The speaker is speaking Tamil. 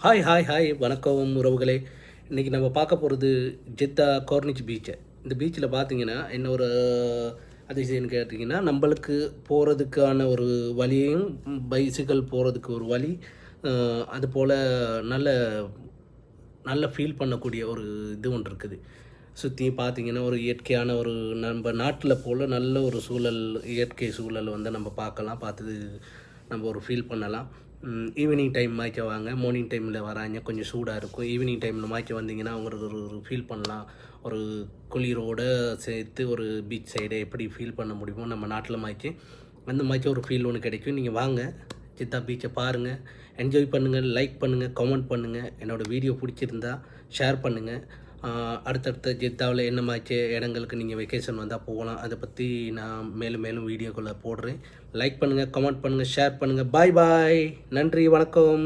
ஹாய் ஹாய் ஹாய் வணக்கம் உறவுகளே. இன்றைக்கி நம்ம பார்க்க போகிறது ஜெத்தா கார்னிச் பீச்சை. இந்த பீச்சில் பார்த்தீங்கன்னா என்ன ஒரு அதிசயம்னு கேட்டிங்கன்னா, நம்மளுக்கு போகிறதுக்கான ஒரு வழியையும் பைசிக்கல் போகிறதுக்கு ஒரு வழி, அதுபோல் நல்ல நல்ல ஃபீல் பண்ணக்கூடிய ஒரு இது ஒன்று இருக்குது. சுற்றி பார்த்தீங்கன்னா ஒரு இயற்கையான ஒரு நம்ம நாட்டில் போல் நல்ல ஒரு சூழல், இயற்கை சூழல் வந்து நம்ம பார்க்கலாம். பார்த்து நம்ம ஒரு ஃபீல் பண்ணலாம். ஈவினிங் டைம் மாய்க்க வாங்க. மார்னிங் டைமில் வராங்க கொஞ்சம் சூடாக இருக்கும். ஈவினிங் டைமில் மாய்க்க வந்தீங்கன்னா அவங்களுக்கு ஒரு ஃபீல் பண்ணலாம். ஒரு குளிரோடு சேர்த்து ஒரு பீச் சைடை எப்படி ஃபீல் பண்ண முடியுமோ நம்ம நாட்டில் மாய்ச்சி அந்த மாதிரி ஒரு ஃபீல் ஒன்று கிடைக்கும். நீங்கள் வாங்க, ஜித்தா பீச்சை பாருங்கள், என்ஜாய் பண்ணுங்கள், லைக் பண்ணுங்கள், கமெண்ட் பண்ணுங்கள். என்னோடய வீடியோ பிடிச்சிருந்தா ஷேர் பண்ணுங்கள். அடுத்தடுத்த ஜித்தாவில் என்ன மாதிரி இடங்களுக்கு நீங்கள் வெக்கேஷன் வந்தால் போகலாம், அதை பற்றி நான் மேலும் மேலும் வீடியோக்குள்ளே போடுறேன். லைக் பண்ணுங்கள், கமெண்ட் பண்ணுங்கள், ஷேர் பண்ணுங்கள். பாய் பாய். நன்றி, வணக்கம்.